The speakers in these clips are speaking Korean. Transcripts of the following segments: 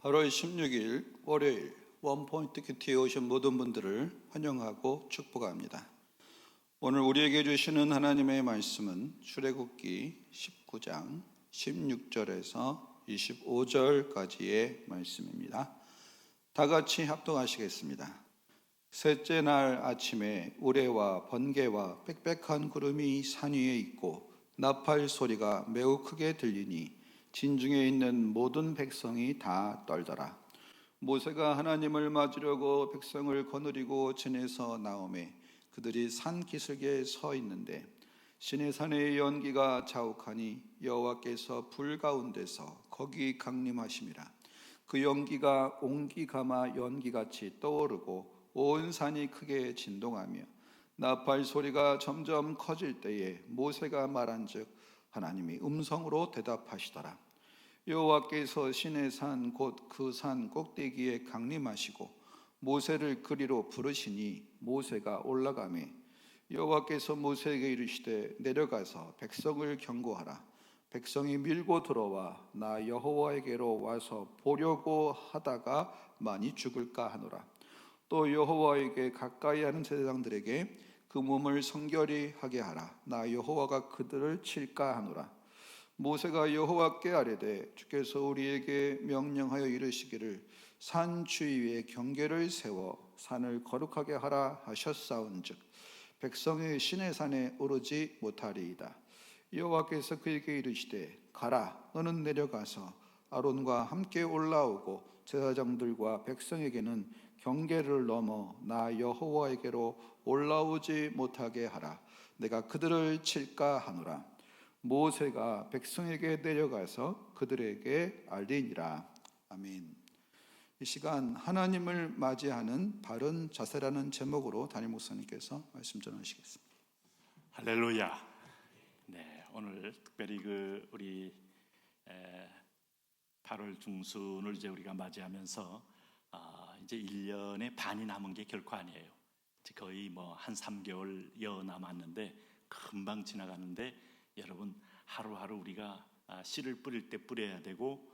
8월 16일 월요일 원포인트 큐티에 오신 모든 분들을 환영하고 축복합니다. 오늘 우리에게 주시는 하나님의 말씀은 출애굽기 19장 16절에서 25절까지의 말씀입니다. 다 같이 합독하시겠습니다. 셋째 날 아침에 우레와 번개와 빽빽한 구름이 산 위에 있고 나팔 소리가 매우 크게 들리니 진중에 있는 모든 백성이 다 떨더라. 모세가 하나님을 맞으려고 백성을 거느리고 진에서 나오매 그들이 산 기슭에 서 있는데 시내산의 연기가 자욱하니 여호와께서 불 가운데서 거기 강림하심이라. 그 연기가 옹기가마 연기같이 떠오르고 온 산이 크게 진동하며 나팔 소리가 점점 커질 때에 모세가 말한즉 하나님이 음성으로 대답하시더라. 여호와께서 시내산 곧 그 산 꼭대기에 강림하시고 모세를 그리로 부르시니 모세가 올라가매 여호와께서 모세에게 이르시되 내려가서 백성을 경고하라. 백성이 밀고 들어와 나 여호와에게로 와서 보려고 하다가 많이 죽을까 하노라. 또 여호와에게 가까이 하는 제사장들에게 그 몸을 성결히 하게 하라. 나 여호와가 그들을 칠까 하노라. 모세가 여호와께 아뢰되 주께서 우리에게 명령하여 이르시기를 산 주위에 경계를 세워 산을 거룩하게 하라 하셨사온즉 백성이 시내산에 오르지 못하리이다. 여호와께서 그에게 이르시되 가라. 너는 내려가서 아론과 함께 올라오고 제사장들과 백성에게는 경계를 넘어 나 여호와에게로 올라오지 못하게 하라. 내가 그들을 칠까 하노라. 모세가 백성에게 내려가서 그들에게 알리니라. 아멘. 이 시간 하나님을 맞이하는 바른 자세라는 제목으로 담임 목사님께서 말씀 전하시겠습니다. 할렐루야. 네, 오늘 특별히 우리 8월 중순을 이제 우리가 맞이하면서 이제 1년의 반이 남은 게 결코 아니에요. 거의 한 3개월여 남았는데 금방 지나가는데 여러분 하루하루 우리가 씨를 뿌릴 때 뿌려야 되고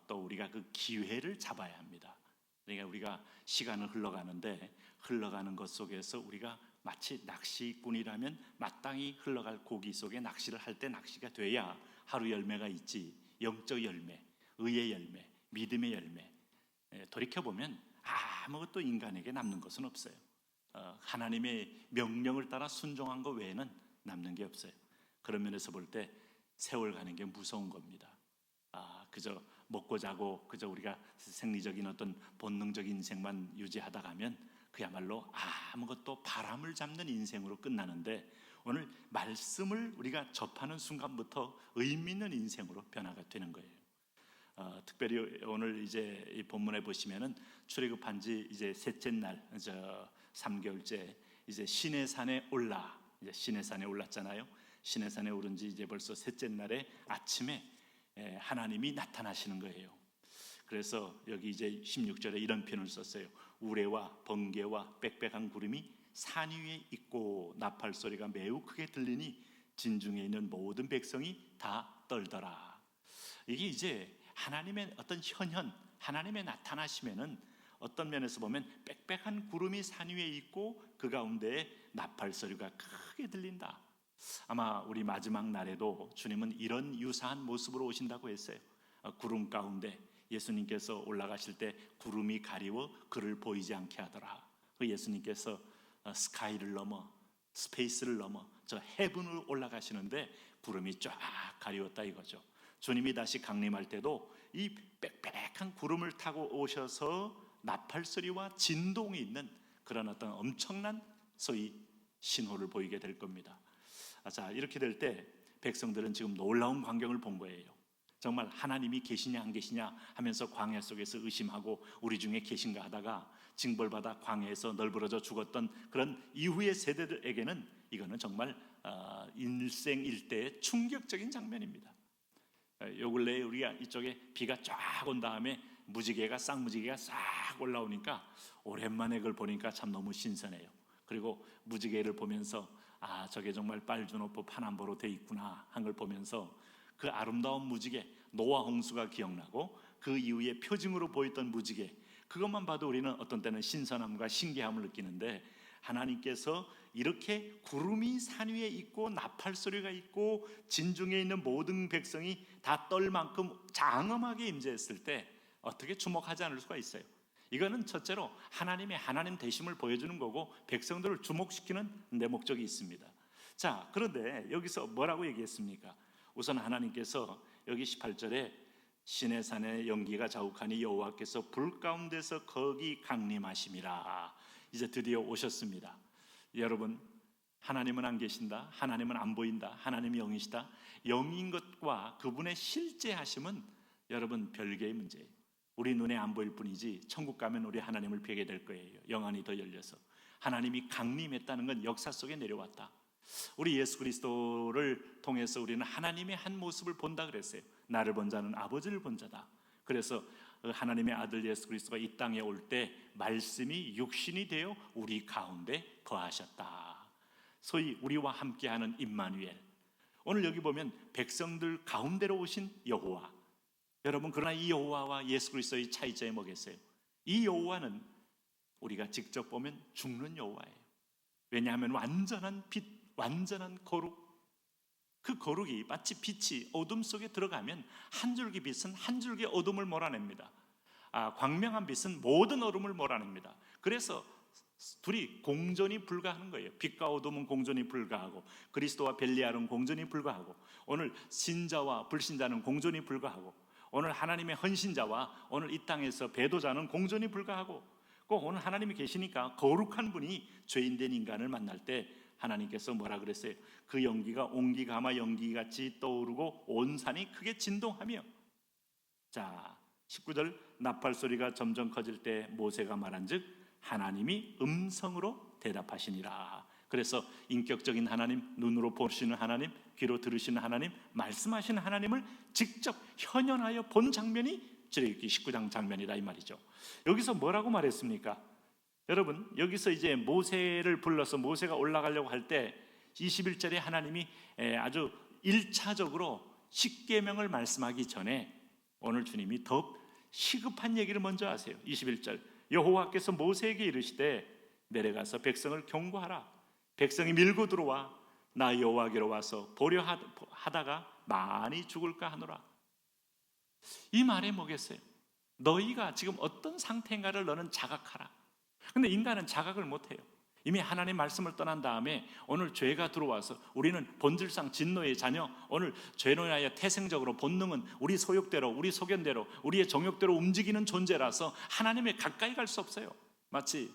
또 우리가 그 기회를 잡아야 합니다. 그러니까 우리가 시간을 흘러가는 것 속에서 우리가 마치 낚시꾼이라면 마땅히 흘러갈 고기 속에 낚시를 할 때 낚시가 돼야 하루 열매가 있지. 영적 열매, 의의 열매, 믿음의 열매. 돌이켜보면 아무것도 인간에게 남는 것은 없어요. 하나님의 명령을 따라 순종한 것 외에는 남는 게 없어요. 그런 면에서 볼 때 세월 가는 게 무서운 겁니다. 그저 먹고 자고 그저 우리가 생리적인 어떤 본능적인 인생만 유지하다 가면 그야말로 아무것도 바람을 잡는 인생으로 끝나는데 오늘 말씀을 우리가 접하는 순간부터 의미 있는 인생으로 변화가 되는 거예요. 특별히 오늘 이제 이 본문에 보시면은 출애굽한 지 이제 셋째 날, 3개월째 이제 시내산에 올랐잖아요. 시내산에 오른 지 이제 벌써 셋째 날에 아침에 하나님이 나타나시는 거예요. 그래서 여기 이제 16절에 이런 표현을 썼어요. 우레와 번개와 빽빽한 구름이 산 위에 있고 나팔 소리가 매우 크게 들리니 진중에 있는 모든 백성이 다 떨더라. 이게 이제 하나님의 어떤 현현, 하나님의 나타나심에는 어떤 면에서 보면 빽빽한 구름이 산 위에 있고 그 가운데에 나팔 소리가 크게 들린다. 아마 우리 마지막 날에도 주님은 이런 유사한 모습으로 오신다고 했어요. 구름 가운데 예수님께서 올라가실 때 구름이 가리워 그를 보이지 않게 하더라. 그 예수님께서 스카이를 넘어 스페이스를 넘어 저 헤븐으로 올라가시는데 구름이 쫙 가리웠다 이거죠. 주님이 다시 강림할 때도 이 빽빽한 구름을 타고 오셔서 나팔 소리와 진동이 있는 그런 어떤 엄청난 소위 신호를 보이게 될 겁니다. 자, 이렇게 될 때 백성들은 지금 놀라운 광경을 본 거예요. 정말 하나님이 계시냐 안 계시냐 하면서 광야 속에서 의심하고 우리 중에 계신가 하다가 징벌받아 광야에서 널브러져 죽었던 그런 이후의 세대들에게는 이거는 정말 일생일대의 충격적인 장면입니다. 요 근래에 우리가 이쪽에 비가 쫙 온 다음에 쌍무지개가 싹 올라오니까 오랜만에 그걸 보니까 참 너무 신선해요. 그리고 무지개를 보면서 저게 정말 빨주노포 파남보로 돼 있구나 한 걸 보면서 그 아름다운 무지개 노아 홍수가 기억나고 그 이후에 표징으로 보였던 무지개, 그것만 봐도 우리는 어떤 때는 신선함과 신기함을 느끼는데, 하나님께서 이렇게 구름이 산 위에 있고 나팔 소리가 있고 진중에 있는 모든 백성이 다 떨 만큼 장엄하게 임재했을 때 어떻게 주목하지 않을 수가 있어요? 이거는 첫째로 하나님의 하나님 되심을 보여주는 거고, 백성들을 주목시키는 내 목적이 있습니다. 자, 그런데 여기서 뭐라고 얘기했습니까? 우선 하나님께서 여기 18절에 시내 산에 연기가 자욱하니 여호와께서 불 가운데서 거기 강림하심이라. 이제 드디어 오셨습니다. 여러분, 하나님은 안 계신다, 하나님은 안 보인다, 하나님이 영이시다, 영인 것과 그분의 실제 하심은 여러분 별개의 문제예요. 우리 눈에 안 보일 뿐이지 천국 가면 우리 하나님을 뵈게 될 거예요. 영안이 더 열려서. 하나님이 강림했다는 건 역사 속에 내려왔다. 우리 예수 그리스도를 통해서 우리는 하나님의 한 모습을 본다 그랬어요. 나를 본 자는 아버지를 본 자다. 그래서 하나님의 아들 예수 그리스도가 이 땅에 올 때 말씀이 육신이 되어 우리 가운데 거하셨다. 소위 우리와 함께하는 임마누엘. 오늘 여기 보면 백성들 가운데로 오신 여호와. 여러분, 그러나 이 여호와와 예수 그리스도의 차이점이 뭐겠어요? 이 여호와는 우리가 직접 보면 죽는 여호와예요. 왜냐하면 완전한 빛, 완전한 거룩. 그 거룩이 마치 빛이 어둠 속에 들어가면 한 줄기 빛은 한 줄기 어둠을 몰아냅니다. 광명한 빛은 모든 어둠을 몰아냅니다. 그래서 둘이 공존이 불가하는 거예요. 빛과 어둠은 공존이 불가하고, 그리스도와 벨리알은 공존이 불가하고, 오늘 신자와 불신자는 공존이 불가하고, 오늘 하나님의 헌신자와 오늘 이 땅에서 배도자는 공존이 불가하고, 꼭 오늘 하나님이 계시니까 거룩한 분이 죄인된 인간을 만날 때 하나님께서 뭐라 그랬어요? 그 연기가 옹기가마 연기같이 떠오르고 온 산이 크게 진동하며. 자, 19절, 나팔 소리가 점점 커질 때 모세가 말한즉 하나님이 음성으로 대답하시니라. 그래서 인격적인 하나님, 눈으로 보시는 하나님, 귀로 들으시는 하나님, 말씀하시는 하나님을 직접 현현하여 본 장면이 출애굽기 19장 장면이다 이 말이죠. 여기서 뭐라고 말했습니까? 여러분, 여기서 이제 모세를 불러서 모세가 올라가려고 할 때 21절에 하나님이 아주 1차적으로 십계명을 말씀하기 전에 오늘 주님이 더 시급한 얘기를 먼저 하세요. 21절, 여호와께서 모세에게 이르시되 내려가서 백성을 경고하라. 백성이 밀고 들어와 나 여호와께로 와서 보려 하다가 많이 죽을까 하노라. 이 말에 뭐겠어요? 너희가 지금 어떤 상태인가를 너는 자각하라. 근데 인간은 자각을 못해요. 이미 하나님 말씀을 떠난 다음에 오늘 죄가 들어와서 우리는 본질상 진노의 자녀, 오늘 죄로 인하여 태생적으로 본능은 우리 소욕대로, 우리 소견대로, 우리의 정욕대로 움직이는 존재라서 하나님에 가까이 갈 수 없어요. 마치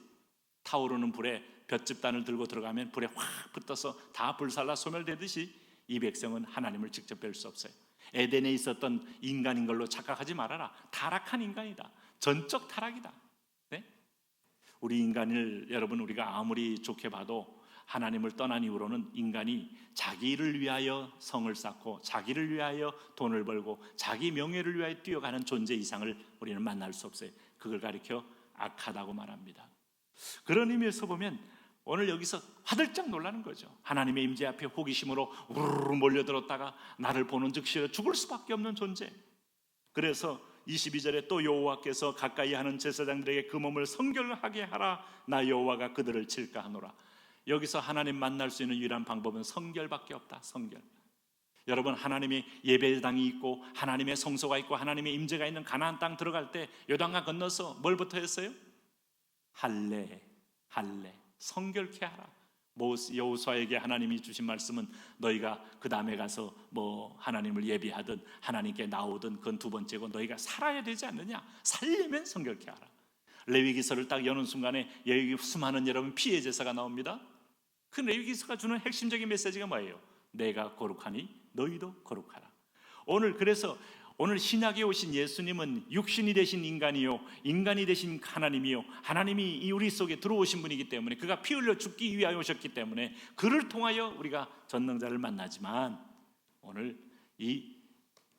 타오르는 불에 볏짚단을 들고 들어가면 불에 확 붙어서 다 불살라 소멸되듯이 이 백성은 하나님을 직접 뵐 수 없어요. 에덴에 있었던 인간인 걸로 착각하지 말아라. 타락한 인간이다. 전적 타락이다. 네? 우리 인간을 여러분, 우리가 아무리 좋게 봐도 하나님을 떠난 이후로는 인간이 자기를 위하여 성을 쌓고 자기를 위하여 돈을 벌고 자기 명예를 위하여 뛰어가는 존재 이상을 우리는 만날 수 없어요. 그걸 가리켜 악하다고 말합니다. 그런 의미에서 보면 오늘 여기서 화들짝 놀라는 거죠. 하나님의 임재 앞에 호기심으로 우르르 몰려들었다가 나를 보는 즉시 죽을 수밖에 없는 존재. 그래서 22절에 또 여호와께서 가까이 하는 제사장들에게 그 몸을 성결하게 하라. 나 여호와가 그들을 칠까 하노라. 여기서 하나님 만날 수 있는 유일한 방법은 성결밖에 없다. 성결. 여러분, 하나님의 예배당이 있고 하나님의 성소가 있고 하나님의 임재가 있는 가나안 땅 들어갈 때 요단강 건너서 뭘부터 했어요? 할례. 성결케 하라. 여호수아에게 하나님이 주신 말씀은 너희가 그 다음에 가서 뭐 하나님을 예비하든 하나님께 나오든 그건 두 번째고 너희가 살아야 되지 않느냐. 살려면 성결케 하라. 레위기서를 딱 여는 순간에 여기 수많은 여러분 피해 제사가 나옵니다. 그 레위기서가 주는 핵심적인 메시지가 뭐예요? 내가 거룩하니 너희도 거룩하라. 그래서 오늘 신약에 오신 예수님은 육신이 되신 인간이요, 인간이 되신 하나님이요, 하나님이 우리 속에 들어오신 분이기 때문에 그가 피 흘려 죽기 위하여 오셨기 때문에 그를 통하여 우리가 전능자를 만나지만 오늘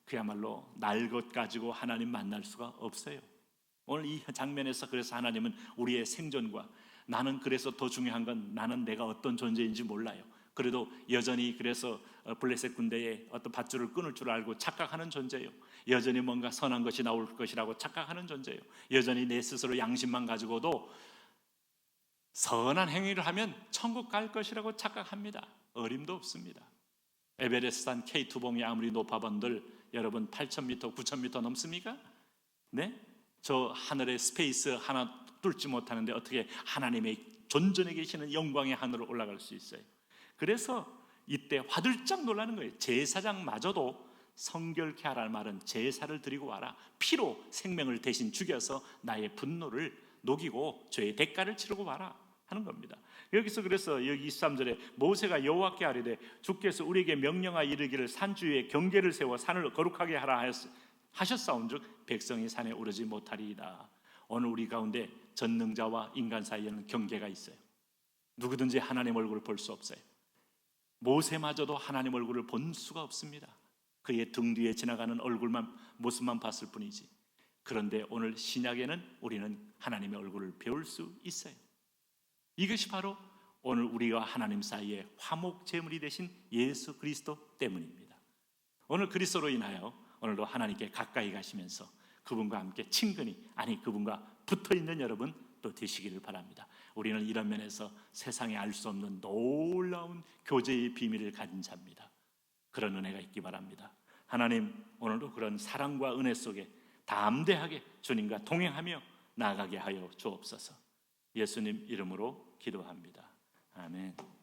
그야말로 날 것 가지고 하나님 만날 수가 없어요. 오늘 이 장면에서 그래서 하나님은 우리의 생존과 나는 그래서 더 중요한 건 나는 내가 어떤 존재인지 몰라요. 그래도 여전히 그래서 블레셋 군대의 어떤 밧줄을 끊을 줄 알고 착각하는 존재예요. 여전히 뭔가 선한 것이 나올 것이라고 착각하는 존재예요. 여전히 내 스스로 양심만 가지고도 선한 행위를 하면 천국 갈 것이라고 착각합니다. 어림도 없습니다. 에베레스트산 K2봉이 아무리 높아본들 여러분 8,000m, 9,000m 넘습니까? 네? 저 하늘의 스페이스 하나 뚫지 못하는데 어떻게 하나님의 존전에 계시는 영광의 하늘로 올라갈 수 있어요? 그래서 이때 화들짝 놀라는 거예요. 제사장마저도 성결케 하라는 말은 제사를 드리고 와라. 피로 생명을 대신 죽여서 나의 분노를 녹이고 죄의 대가를 치르고 와라 하는 겁니다. 여기서 그래서 여기 23절에 모세가 여호와께 아뢰되 주께서 우리에게 명령하여 이르기를 산주위에 경계를 세워 산을 거룩하게 하라 하셨사온즉 백성이 산에 오르지 못하리이다. 오늘 우리 가운데 전능자와 인간 사이에는 경계가 있어요. 누구든지 하나님 얼굴을 볼 수 없어요. 모세마저도 하나님 얼굴을 본 수가 없습니다. 그의 등 뒤에 지나가는 얼굴만, 모습만 봤을 뿐이지. 그런데 오늘 신약에는 우리는 하나님의 얼굴을 배울 수 있어요. 이것이 바로 오늘 우리와 하나님 사이에 화목 제물이 되신 예수 그리스도 때문입니다. 오늘 그리스도로 인하여 오늘도 하나님께 가까이 가시면서 그분과 함께 친근히, 아니 그분과 붙어있는 여러분 또 되시기를 바랍니다. 우리는 이런 면에서 세상에 알 수 없는 놀라운 교제의 비밀을 가진 자입니다. 그런 은혜가 있기 바랍니다. 하나님 오늘도 그런 사랑과 은혜 속에 담대하게 주님과 동행하며 나아가게 하여 주옵소서. 예수님 이름으로 기도합니다. 아멘.